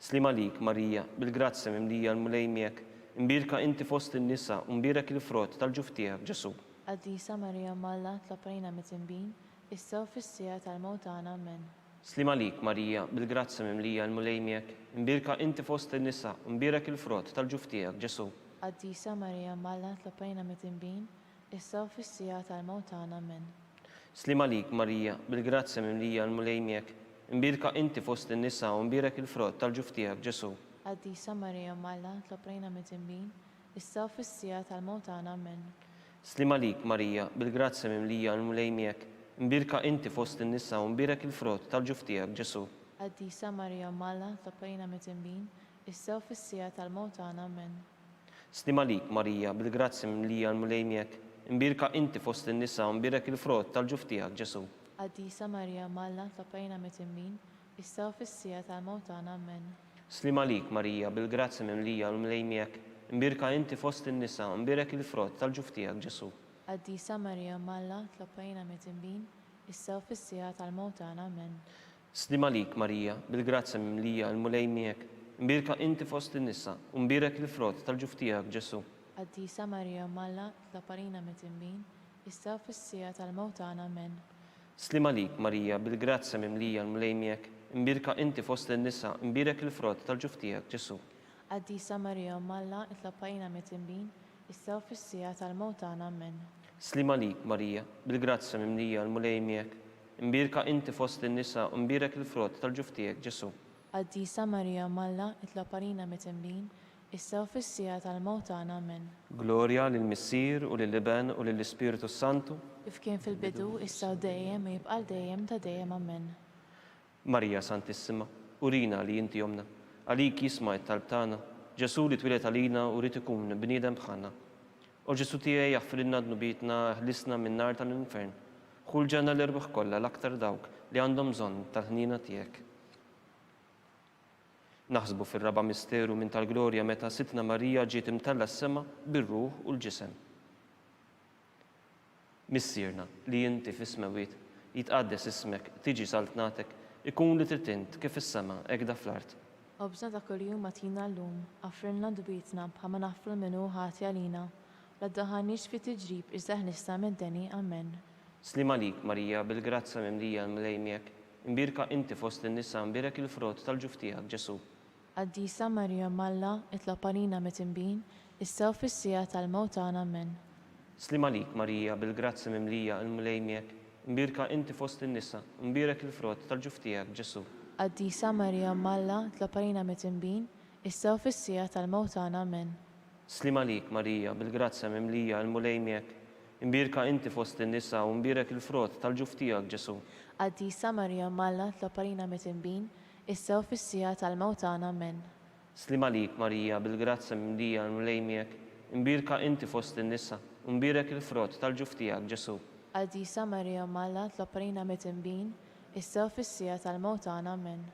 Slim għalik Marija bil-grazzja mimlija l-mulej miegħek, imbirka inti fost in-nisa, imbirek il-frott tal-ġuf tiegħek Ġesu. Qaddisa Marija Malla tlaparina mit-tinbin, issa u fis-sija tal-mewt tagħna. Amen. Slim għalik Marija bil-grazzja mimlija l-mulej miegħek, imbirka inti fost in-nisa, imbirek il-frott tal-ġuf tiegħek Ġesu. Qaddisa Marija Malla tlaparina mit-tinbin, issa u fis-sija tal-mewt tagħna. Amen. Slim għalik Marija bil-grazzja mimlija l-mulej miegħek, imbirka inti fost in-nisa u imbirek il-frott tal-ġuf tiegħek Ġesu. Qaddisa Marija Malla tlaparina mit-tinbin, issa u fis-sija tal-mewt tagħna. Amen. Slim għalik Marija bil-grazzja mimlija l-mulej miegħek, imbirka inti fost in-nisa u imbirek il-frott tal-ġuf tiegħek Ġesu. Qaddisa Marija Malla tlaparina mit-tinbin, issa u fis-sija tal-mewt tagħna. Amen. Slim għalik Marija bil-grazzja mimlija l-mulej miegħek, imbirka inti fost in-nisa u imbirek il-frott tal-ġuf tiegħek Ġesu. Qaddisa Marija Malla tlaparina mit-tinbin, issa u fis-sija tal-mewt tagħna. Amen. Slim għalik Marija bil-grazzja mimlija l-mulej miegħek, imbirka inti fost in-nisa u imbirek il-frott tal-ġuf tiegħek Ġesu. Qaddisa Marija Malla tlaparina mit-tinbin, issa u fis-sija tal-mewt tagħna. Amen. Slim għalik Marija bil-grazzja mimlija l-mulej miegħek, imbirka inti fost in-nisa u imbirek il-frott tal-ġuf tiegħek Ġesu. Qaddisa Marija Malla tlaparina mit-tinbin, issa u fis-sija tal-mewt tagħna. Amen. Slim għalik Marija bil-grazzja mimlija l-mulej miegħek, imbirka inti fost in-nisa u imbirek il-frott tal-ġuf tiegħek Ġesu. Qaddisa Marija Malla tlaparina mit-tinbin, issa u fis-sija tal-mewt tagħna. Amen. Slim għalik Marija bil-grazzja mimlija l-mulej miegħek, imbirka inti fost in-nisa u imbirek il-frott tal-ġuf tiegħek Ġesu. Qaddisa Marija Malla tlaparina mit-tinbin, issa u fis-sija tal-mewt tagħna. Amen. Glorja lill-Missier u lill-Iben u lill-Ispiritu Santu. Kif kien fil-bidu, issa u dejjem u jibqal dejjem ta' dejjem. Amen. Marija Santissima, urina li inti jomna, għalik jisma' t-talb tagħna, Ġesu li twilet għalina u rrid ikun bniedem bħalna. O Ġesu tiegħi jaffrilna dnubietna, ħlisna min-nar tal-infern, kull ġenna l-irbeħ kollha l-aktar dawk li għandhom bżonn tal-ħnina tiegħek. Naħsbu fir-raba' misteru minn tal-glorja meta Sitna Marija ġiet imtella s-sema bir-ruħ u l-ġisem. Missierna li inti fis-smawiet jitqaddes ismek, tiġi saltnatek, ikun li tritint kif is-sema hekk da fl-art. Obża ta' kuljum matina l-lum, affrilna dbietna bħalma nafra minnu ħati għalina, la daħanix fi tiġrib iżda nista mid-deni. Amen. Slim għalik Marija bil-grazzja mimlija l-mulej miegħek, imbirka inti fost in-nisa imbirek il-frott tal-ġuf tiegħek Ġesu. Qaddisa Marija Malla tlaparina mit-tinbin, issa u fis-sija tal-mewt tagħna. Amen. Slim għalik Marija bil-grazzja mimlija l-mulej miegħek, imbirka inti fost in-nisa imbirek il-frott tal-ġuf tiegħek Ġesu. Qaddisa Marija Malla tlaparina mit-tinbin, issa u fis-sija tal-mewt tagħna. Amen. Slim għalik Marija bil-grazzja mimlija l-mulej miegħek, imbirka inti fost in-nisa u imbirek il-frott tal-ġuf tiegħek Ġesu. Qaddisa Marija Malla tlaparina mit-tinbin, issa u fis-sija tal-mewt tagħna. Amen. Slim għalik Marija bil-grazzja mimlija l-mulej miegħek, imbirka inti fost in-nisa u imbirek il-frott tal-ġuf tiegħek Ġesu. Qaddisa Marija Malla tlaparina mit-tinbin, issa u fis-sija tal-mewt tagħna. Amen.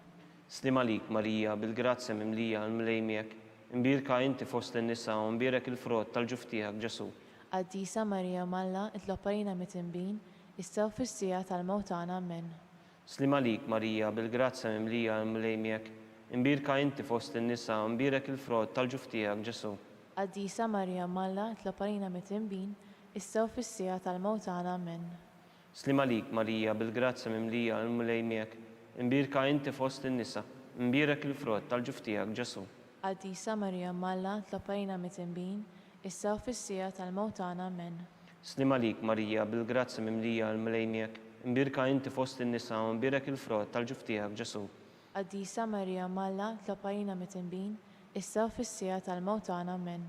Slim għalik Marija bil-grazzja mimlija l-mulej miegħek, imbirka inti fost in-nisa u imbirek il-frott tal-ġuf tiegħek Ġesu. Qaddisa Marija Malla tlaparina mit-tinbin, issa u fis-sija tal-mewt tagħna. Amen. Slim għalik Marija bil-grazzja mimlija l-mulej miegħek, imbirka inti fost in-nisa, imbirek il-frott tal-ġuf tiegħek Ġesu. Qaddisa Marja Malla, tlab għalina mit-tinbin, issa u fis-sija tal-mewt tagħna. Amen. Slim għalik Marija, bil-grazza mimlija l-mulej miegħek, imbirka inti fost in-nisa, imbirek il-frott tal-ġuf tiegħek Ġesu. Qaddisa Marja Malla, tlab għalina mit-tinbin, issa u fis-sija tal-mewt tagħna. Amen. Slim għalik Marija, bil-grazza mimlija l-mulej miegħek, imbirka inti fost in-nisa, imbirek il-frott tal-ġuf tiegħek Ġesu. Qaddisa Marja Malla, tlab għalina mit-tinbin, issa u fis-sija tal-mewt tagħna. Amen.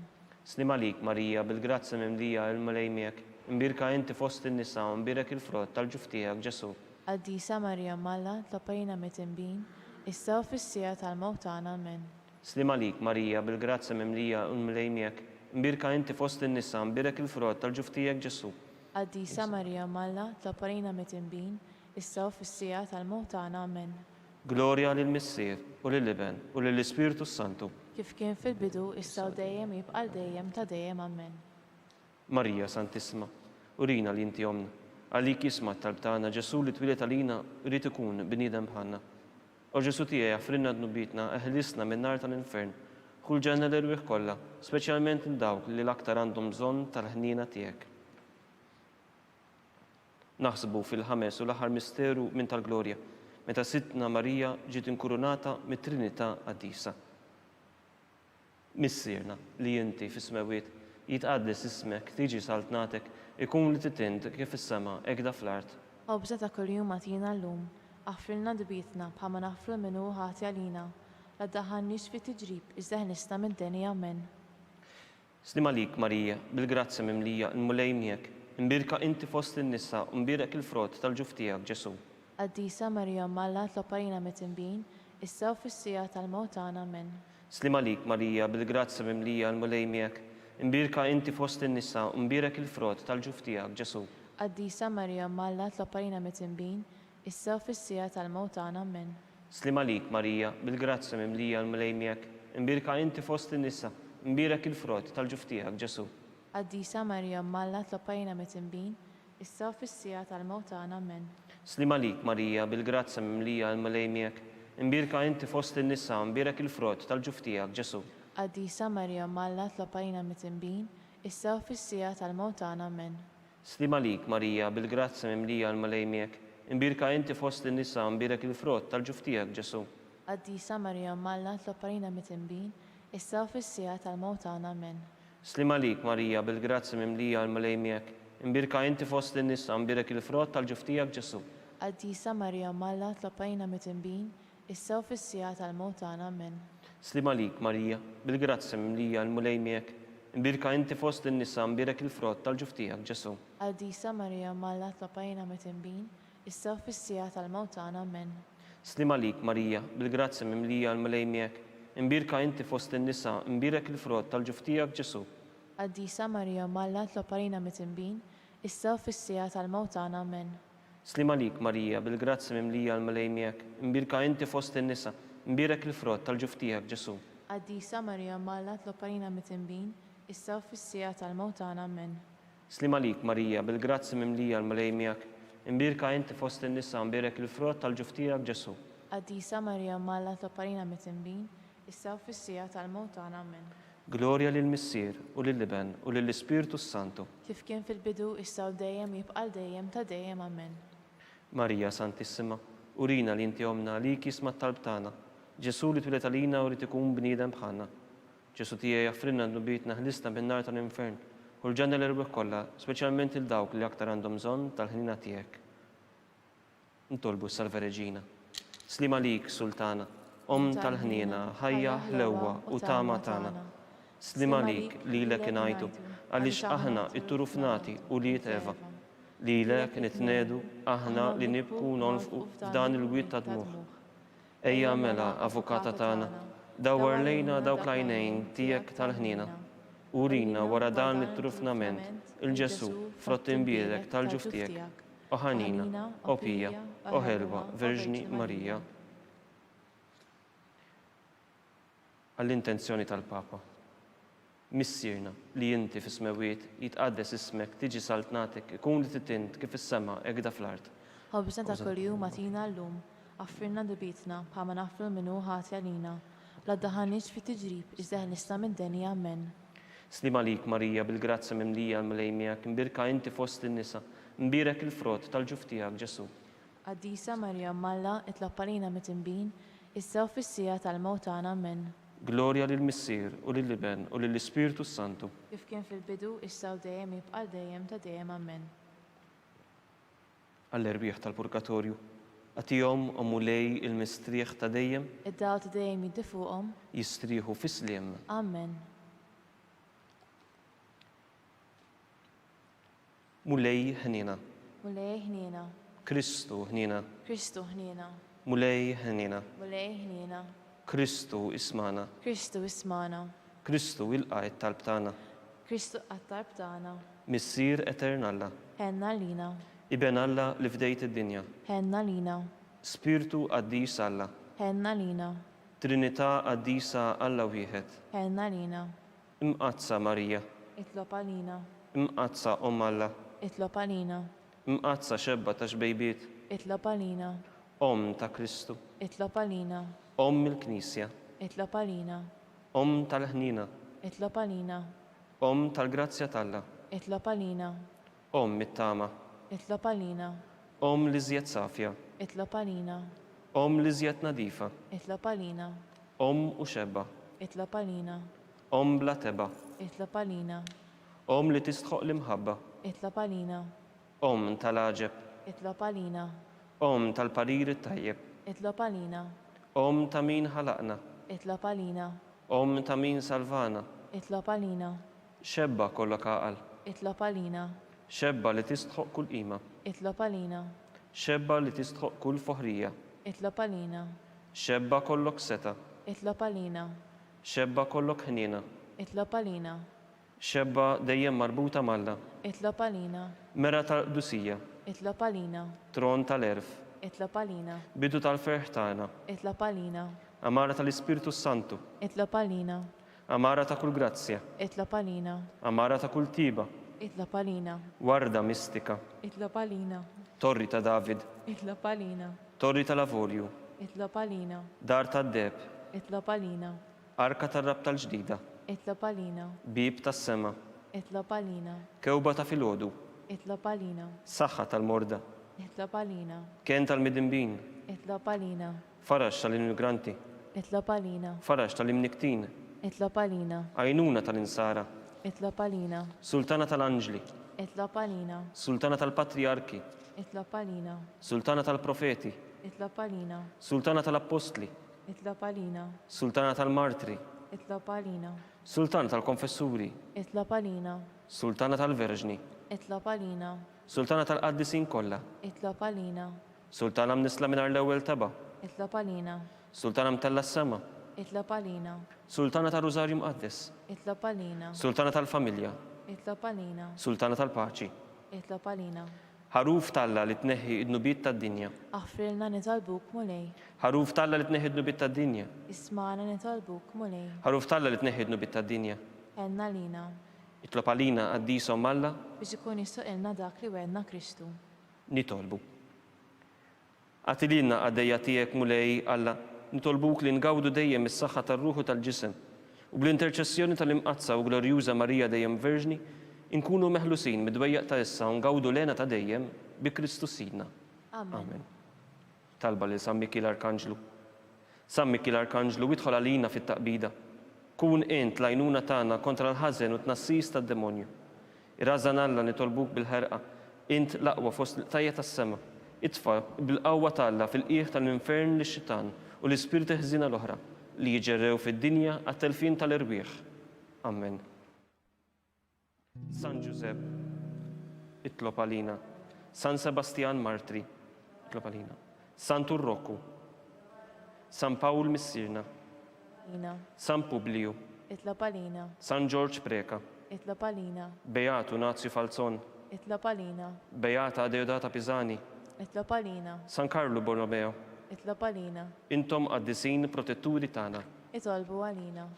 Slim għalik Marija, bil-grazza mimlija l-mulej miegħek, imbirka inti fost in-nisa, imbirek il-frott tal-ġuf tiegħek Ġesu. Qaddisa Marja Malla, tlab għalina mit-tinbin, issa u fis-sija tal-mewt tagħna. Amen. Slim għalik Marija, bil-grazza mimlija l-mulej miegħek, imbirka inti fost in-nisa, imbirek il-frott tal-ġuf tiegħek Ġesu. Qaddisa Marja Malla, tlab għalina mit-tinbin, issa u fis-sija tal-mewt tagħna. Amen. Glorja lill-Missier u lill-Iben u lill-Ispiritu Santu. Kif kien fil-bidu, issa u dejjem jibqal dejjem ta' dejjem. Amen. Marija Santissima, urina li inti omna, għalik jisma tal-btana Ġesu li twilet għalina rrit ikun bnidem bħanna. O Ġesu tiegħi għafrinna d-nubitna, eħlisna minn nar tal-infern, kull ġenna l-irwieħ kollha, speċjalment il-dawk li l-aktar għandhom bżonn tal-ħnina tiegħek. Naħsbu fil-ħames u l-aħħar misteru minn tal-glorja, meta Sittna Marija ġiet inkurunata mit-Trinità Qaddisa. Missierna li inti fis-smawiet jitqaddes ismek, tiġi saltnatek, ikun li titint kif is-sema ekda fl-art. Obża ta' kuljum għatina llum, għafrilna dbitna bħalma naħfru minnu ħati għalina, la daħannix fi tiġrib, iżda ħnista mid-deni. Amen. Slim għalik Marija, bil-grazza mimlija l-mulej miegħek, imbirka inti fost in-nisa, imbirek il-frott tal-ġuf tiegħek Ġesu. Qaddisa Marja Malla, tlab għalina mit-tinbin, issa u fis-sija tal-mewt tagħna. Amen. Slim għalik Marija, bil-grazza mimlija l-mulej miegħek, imbirka inti fost in-nisa, imbirek il-frott tal-ġuf tiegħek Ġesu. Qaddisa Marja Malla, tlab għalina mit-tinbin, issa u fis-sija tal-mewt tagħna. Amen. Slim għalik Marija, bil-grazza mimlija l-mulej miegħek, imbirka inti fost in-nisa, imbirek il-frott tal-ġuf tiegħek Ġesu. Qaddisa Marja Malla, tlab għalina mit-tinbin, issa u fis-sija tal-mewt tagħna. Amen. Slim għalik Marija, bil-grazza mimlija l-mulej miegħek, imbirka inti fost in-nisa, imbirek il-frott tal-ġuf tiegħek Ġesu. Qaddisa Marja Malla, tlab għalina mit-tinbin, issa u fis-sija tal-mewt tagħna. Amen. Slim għalik Marija, bil-grazza mimlija l-mulej miegħek, imbirka inti fost in-nisa, imbirek il-frott tal-ġuf tiegħek Ġesu. Qaddisa Marja Malla, tlab għalina mit-tinbin, issa u fis-sija tal-mewt tagħna. Amen. Slim għalik Marija, bil-grazza mimlija l-mulej miegħek, imbirka inti fost in-nisa, imbirek il-frott tal-ġuf tiegħek Ġesu. Qaddisa Marja Malla, tlab għalina mit-tinbin, issa u fis-sija tal-mewt tagħna. Amen. Slim għalik Marija, bil-grazza mimlija l-mulej miegħek, imbirka inti fost in-nisa, imbirek il-frott tal-ġuf tiegħek Ġesu. Qaddisa Marja Malla, tlab għalina mit-tinbin, issa u fis-sija tal-mewt tagħna. Amen. Slim għalik Marija, bil-grazza mimlija l-mulej miegħek, imbirka inti fost in-nisa, imbirek il-frott tal-ġuf tiegħek Ġesu. Qaddisa Marja Malla, tlab għalina mit-tinbin, issa u fis-sija tal-mewt tagħna. Amen. Slim għalik Marija, bil-grazza mimlija l-mulej miegħek, imbirka inti fost in-nisa, imbirek il-frott tal-ġuf tiegħek Ġesu. Qaddisa Marja Malla, tlab għalina mit-tinbin, issa u fis-sija tal-mewt tagħna. Amen. Slim għalik Marija, bil-grazza mimlija l-mulej miegħek, imbirka inti fost in-nisa, imbirek il-frott tal-ġuf tiegħek Ġesu. Qaddisa Marja Malla, tlab għalina mit-tinbin, issa u fis-sija tal-mewt tagħna. Amen. Glorja lill-Missier u lill-Iben u lill-Ispiritu Santu. Kif kien fil-bidu, issa u dejjem jibqal dejjem ta' dejjem. Amen. Marija Santissima, urina li inti omna għalik jisma t-talb tagħna, Ġesu li twilet għalina u rrid ikun bniedem bħalna. Ġesu tiegħi jaffrinna d-nubitna ħlisna bin-nar tal-infern u l-ġenna l-irwieħ kollha, speċjalment il-dawk li aktar għandhom bżonn tal-ħnina tiegħek. Ntolbu s-Salve Reġina. Slim għalik Sultana, tal-ħnina, ħajja ħlewwa u tama tagħna. Slim għalik lilek ingħajtu, għaliex aħna it-turufnati u li jiteva. Lilek nitnedu aħna li nibku nonfqu f'dan il-wiet ta' dmuħ. Ejja mela, avukata tagħna, dawwar lejna dawk l-għajnejn tiegħek tal-ħnina. Urina wara dan it-trufnament il-Ġesu frott imbiedek tal-ġuf tiegħek. O ħanina, o Pija, o Ħelwa, Verġni Marija. Għall-intenzjoni tal-Papa. Missierna li inti fis-smawiet jitqaddes ismek, tiġi saltnatek, ikun li titint kif is-sema ekda fl-art. Ħobżna ta' kuljum għatina llum, Affirna dubitna bħalma nafru minnu ħati għalina. La daħanniġ fi tiġrib, iżda ħlisna minn denja amen. Slima lik Marija bil-grazza mimlija l-mlejmijak, imbirka inti fost in-nisa, imbirek il-frott tal-ġuftijak Ġesu. Qaddisa Marja Malla itlob għalina mitimbin, issa u fis-sija tal-mewtana amen. Gloria lill-Missier u lill-Iben u lill-Ispiritu Santu. Kif kien fil-bidu, issa u dejjem jibqa' dejjem ta' dejjem amen. Għall-erbieħ tal-Purgatorju, għatihom u mulej il-mistrieħ ta' dejjem Id-daw ta' dejjem jiddi fuqhom. jistrieħu fis-sliem. Amen. Mulej ħnina, Mulej ħnina, Kristu ħnina, Kristu ħnina, mulej ħnina, mulej ħnina, Kristu ismana, Kristu ismana, Kristu il-qajt tal-btana, Kristu għattarb tagħna, Missier eternalla, ħenna lina, Iben Alla li fdejt id-dinja, ħenna lina, Spiritu qaddis Alla, ħenna lina, Trinità qaddisa Alla wieħed, ħenna lina, imqazza Marija, itlob għalina, imqazza Alla, itlob għalina, imqazza xebba ta' xbejbiet, itlob għalina, ta' Kristu, itlob għalina, il-Knisja, itlob għalina, tal-ħnina, itlob għalina, tal-grazzja talla, itlob għalina, mit-tama, itlob għalina, li żjed safja, itlob għalina, li żjed nadifa, itlob għalina, u xebba, itlob għalina, bla teba, itlob għalina, li tistħoq l-imħabba, itlob għalina, tal-aġeb, itlob għalina, tal-parir it-tajjeb, itlob għalina, ta' min ħalaqna, itlob għalina, ta' min salvana, itlob għalina, xebba kollha kaqal, itlob għalina, xebba li tistħoq kull qima, itlob għalina, xebba li tistħoq kull foħrija, itlob għalina, xebba kollok seta, itlob għalina, xebba kollok ħnina, itlob għalina, xebba dejjem marbuta malla, itlob għalina, mera tal-qdusija, itlob għalina, tron tal-erf, itlob għalina, bidu tal-ferħ tagħna, itlob għalina, amara tal-Ispiritu Santu, itlob għalina, amara ta' kull grazzja, itlob għalina, amara ta' kull tiba, itlob għalina, warda mistika, itlob għalina, torri ta' David, itlob għalina, torri tal-Lavorju, itlob għalina, dar tad-deb, itlob għalina, arka tar-rab tal-ġdida, itlob għalina, bib tas-sema, itlob għalina, kewba ta' filgħodu, itlob għalina, saħħa tal-morda, itlob għalina, kien tal-midinbin, itlob għalina, farax tal-immigranti, itlob għalina, farax tal-imniktin, itlob għalina, għajnuna tal-insara, itlob għalina, sultana tal-anġli, itlob għalina, sultana tal-patriarki, itlob għalina, sultana tal-profeti, itlob għalina, sultana tal-apostli, itlob għalina, sultana tal-martri, itlob għalina, sultana tal-konfessuri, itlob għalina, sultana tal-verġni, itlob għalina, sultana tal-qaddisin kollha, itlob għalina, sultana mnisla mingħajr l-ewwel taba, itlob għalina, sultana mtella s-sema, itlob għalina, sultana tal-Rużarju Mqaddes, itlob għalina, sultana tal-familja, itlob għalina, sultana tal-paċi, itlob għalina, ħaruf talla li tneħħi id-nubiet tad-dinja, aħfrilna nitalbuk mulej, ħaruf talla li tneħħi id-nubiet tad-dinja, ismana nitalbuk mulej, ħaruf talla li tneħħi id-nubiet tad-dinja, ħenna lina, itlob għalina għaddisom Alla, biex ikun jistoqilna dak li wedna Kristu. nitolbu. Għatilina għaddejja tiegħek mulej Alla, nitolbuk li ngawdu dejjem is-saħħa tar-ruħu tal-ġisem u bl-interċessjoni tal-imqazza u glorjuża Marija dejjem Verġni, inkunu meħlusin mid-dwejjaq ta' issa u ngawdu lena ta' dejjem bi Kristu Sidna. Amen. Talba li San Miki l-Arkanġlu. San Miki l-Arkanġlu idħol għalina fit-taqbida. Kun int lajnuna tagħna kontra l-ħażen u tnassis tad-demonju. Irrażan Alla nitolbuk bil-ħerqa, int l-aqwa fost tajja tas-sema. Itfa' bil-qawwa tagħha fil-qiegħ tal-infern lix-xitan u l-ispirti ħżina l-oħra li jiġerrew fid-dinja għat-telfin tal-irwieħ. Amen. San Giuseppe, itlob għalina. San Sebastian Martri, itlob għalina. San Turroku, San Paul Missirna, San Publiu, itlob għalina, San George Preka, itlob għalina, Beatu Nazio Falzon, itlob għalina, Beata Deodata Pisani, itlob għalina, San Carlo Borromeo, itlob għalina, intom għaddisin protetturi tagħna. itolbu għalina.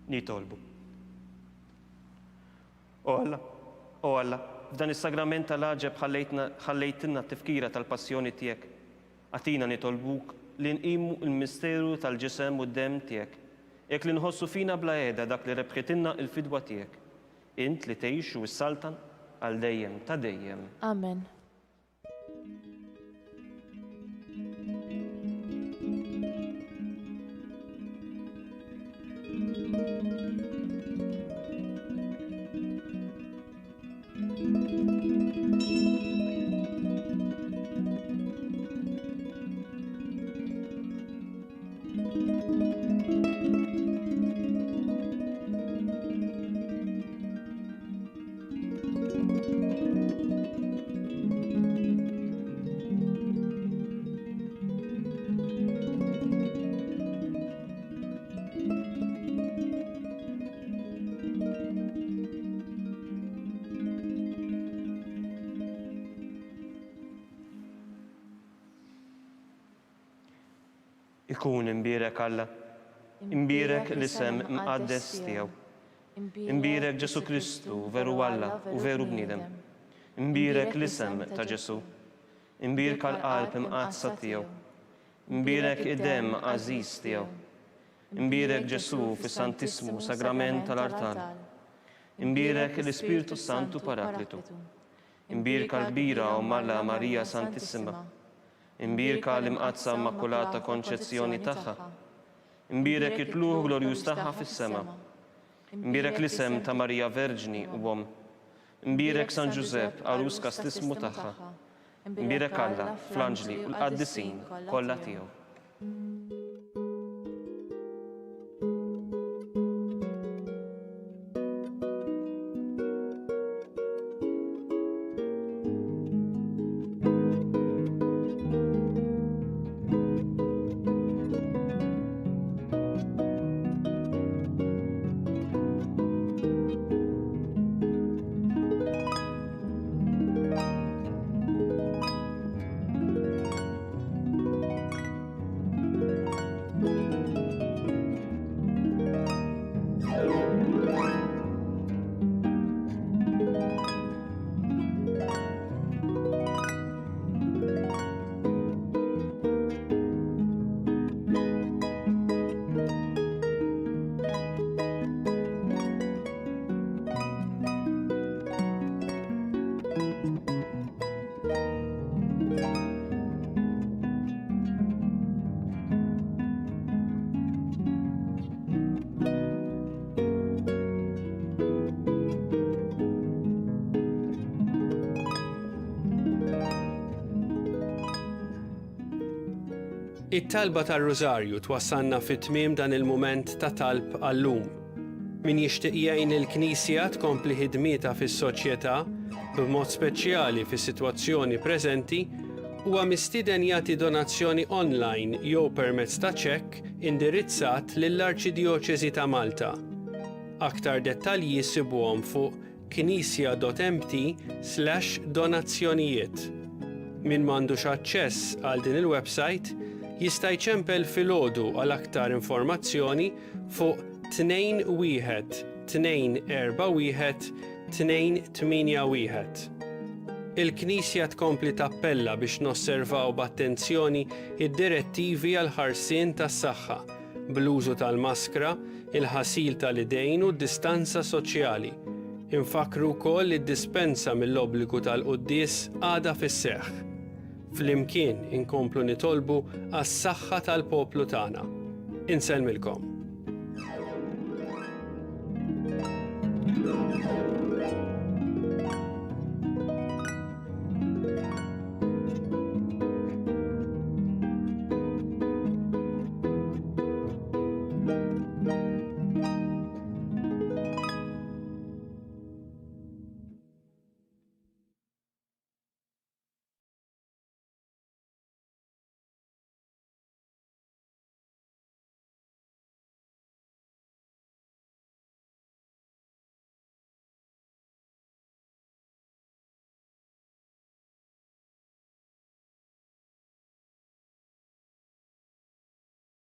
nitolbu. O Alla, f'dan is-sagrament tal-għaġeb ħallejtilna t-tifkira tal-passjoni tiegħek. Għatina nitolbuk li nqimu l-misteru tal-ġisem u d-dem tiegħek. Jekk li nħossu fina bla qiegħda dak li rebħitilna l-fidwa tiegħek. Int li tgħix u s-saltan għal dejjem ta' dejjem. Amen. Ikun imbierek Alla, imbierek l-isem mqaddes tiegħu. Imbierek Ġesu Kristu, veru Alla u veru bniedem. Imbierek l-isem ta' Ġesu. Imbierek għall-qalb imqazza tiegħu. Imbierek id-dem għażiż tiegħu. Imbierek Ġesu fis-Santismu Sagrament tal-Artal. Imbierek l-Ispirtu Santu Paraklitu. Imbierek l-kbira u Malla Marija Santissima. Imbierka l-imqazza Immakulata Konċezzjoni tagħha. Imbierek it-tluħ glorjuż tagħha fis-sema. Imbierek l-isem ta' Marija Verġni u Om. Imbierek San Ġusepp għarus kastismu tagħha. Imbierek Alla fl-anġli u l-qaddisin kollha tiegħu. It-talba tar-Rużarju twassalna fit-tmiem dan il-mument ta' talb għallum. Min jixtieq jgħin il-Knisja tkompli ħidmietha fis-soċjetà b'mod speċjali fis-sitwazzjoni preżenti huwa mistieden jagħti donazzjoni online jew permezz ta' ċekk indirizzat lill-Arċidjoċeżi ta' Malta. Aktar dettalji jsibuhom fuq knisja.mt/donazzjonijiet. Min m'għandux aċċess għal din il-website jista' jċempel filgħodu għal aktar informazzjoni fuq 21241-281. Il-Knisja tkompli tappella biex nosservaw b'attenzjoni id-direttivi għal ħarsien tas-saħħa bl-użu tal-maskra, il-ħasil tal-idejn u d-distanza soċjali. Infakru wkoll id-dispensa mill-obbligu tal-quddies għadha fis-seħħ. Flimkien inkomplu nitolbu għas-saħħa tal-poplu tagħna. Insellmilkom.